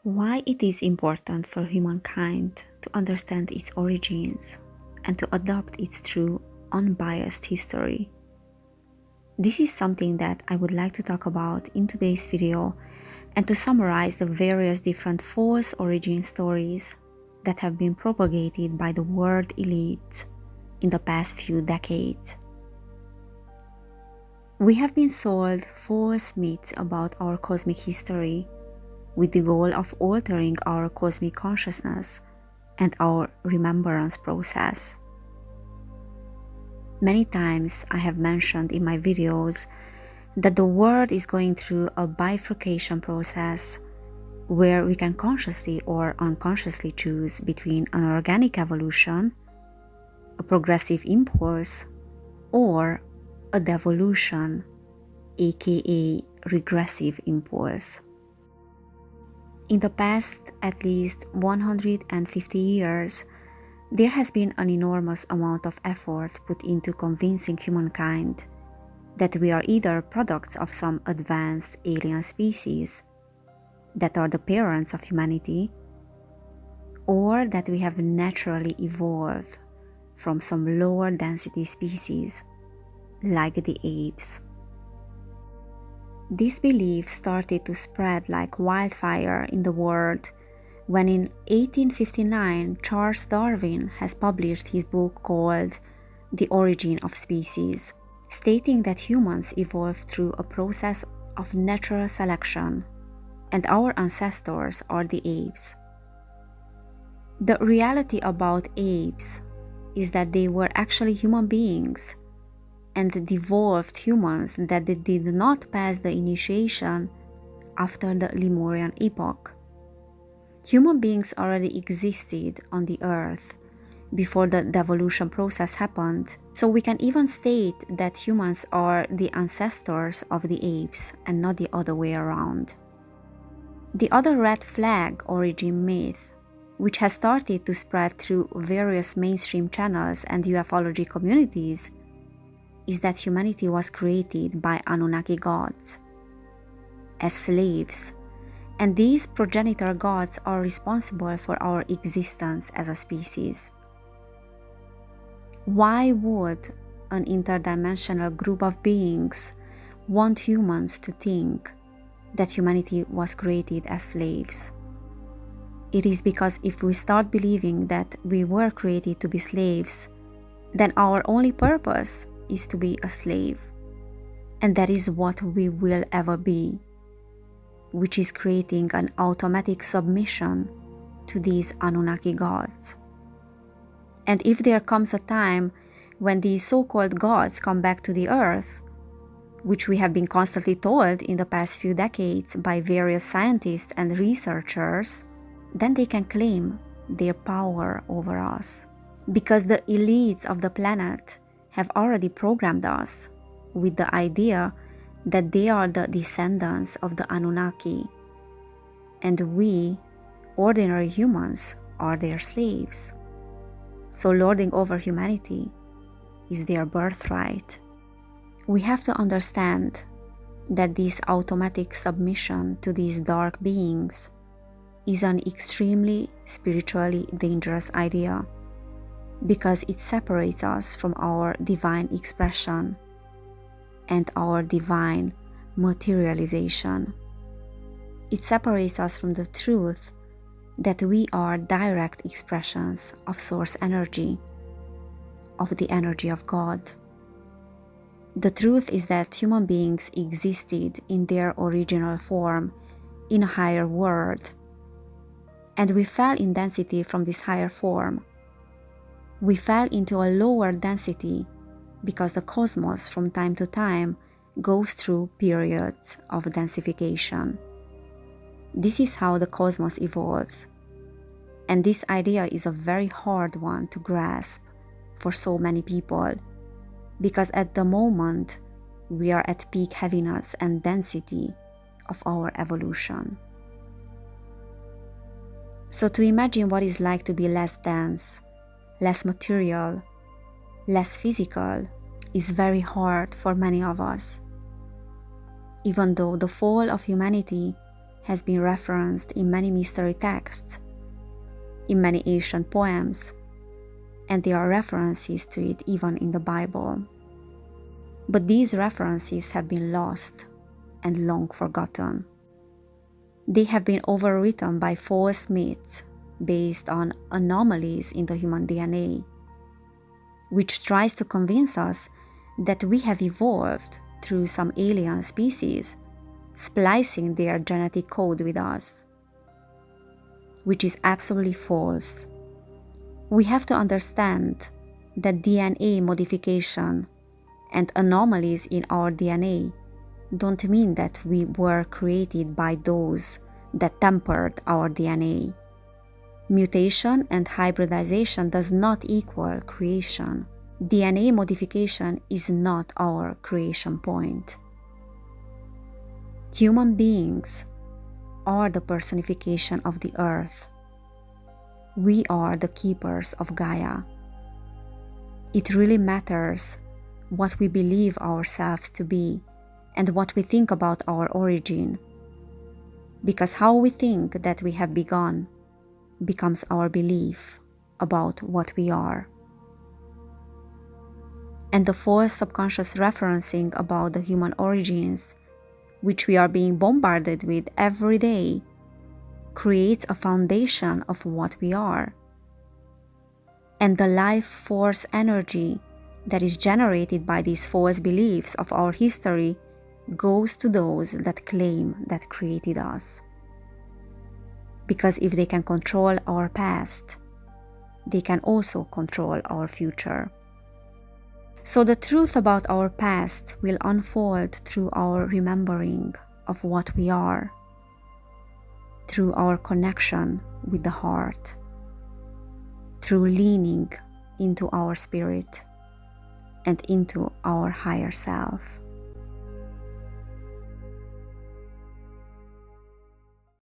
Why it is important for humankind to understand its origins and to adopt its true, unbiased history. This is something that I would like to talk about in today's video and to summarize the various different false origin stories that have been propagated by the world elite in the past few decades. We have been sold false myths about our cosmic history with the goal of altering our cosmic consciousness and our remembrance process. Many times I have mentioned in my videos that the world is going through a bifurcation process where we can consciously or unconsciously choose between an organic evolution, a progressive impulse, or a devolution, aka regressive impulse. In the past at least 150 years, there has been an enormous amount of effort put into convincing humankind that we are either products of some advanced alien species that are the parents of humanity, or that we have naturally evolved from some lower density species like the apes. This belief started to spread like wildfire in the world when in 1859 Charles Darwin has published his book called The Origin of Species, stating that humans evolved through a process of natural selection and our ancestors are the apes. The reality about apes is that they were actually human beings and devolved humans that they did not pass the initiation after the Lemurian epoch. Human beings already existed on the earth before the devolution process happened, so we can even state that humans are the ancestors of the apes and not the other way around. The other red flag origin myth, which has started to spread through various mainstream channels and ufology communities, is that humanity was created by Anunnaki gods as slaves, and these progenitor gods are responsible for our existence as a species. Why would an interdimensional group of beings want humans to think that humanity was created as slaves? It is because if we start believing that we were created to be slaves, then our only purpose is to be a slave, and that is what we will ever be, which is creating an automatic submission to these Anunnaki gods. And if there comes a time when these so-called gods come back to the earth, which we have been constantly told in the past few decades by various scientists and researchers, then they can claim their power over us, because the elites of the planet have already programmed us with the idea that they are the descendants of the Anunnaki, and we, ordinary humans, are their slaves. So lording over humanity is their birthright. We have to understand that this automatic submission to these dark beings is an extremely spiritually dangerous idea, because it separates us from our divine expression and our divine materialization. It separates us from the truth that we are direct expressions of source energy, of the energy of God. The truth is that human beings existed in their original form in a higher world, and we fell in density from this higher form. We fell into a lower density because the cosmos from time to time goes through periods of densification. This is how the cosmos evolves, and this idea is a very hard one to grasp for so many people, because at the moment we are at peak heaviness and density of our evolution. So to imagine what it's like to be less dense, less material, less physical, is very hard for many of us. Even though the fall of humanity has been referenced in many mystery texts, in many ancient poems, and there are references to it even in the Bible. But these references have been lost and long forgotten. They have been overwritten by false myths based on anomalies in the human DNA, which tries to convince us that we have evolved through some alien species, splicing their genetic code with us, which is absolutely false. We have to understand that DNA modification and anomalies in our DNA don't mean that we were created by those that tempered our DNA. Mutation and hybridization does not equal creation. DNA modification is not our creation point. Human beings are the personification of the earth. We are the keepers of Gaia. It really matters what we believe ourselves to be and what we think about our origin, because how we think that we have begun becomes our belief about what we are. And the false subconscious referencing about the human origins, which we are being bombarded with every day, creates a foundation of what we are. And the life force energy that is generated by these false beliefs of our history goes to those that claim that created us. Because if they can control our past, they can also control our future. So the truth about our past will unfold through our remembering of what we are, through our connection with the heart, through leaning into our spirit and into our higher self.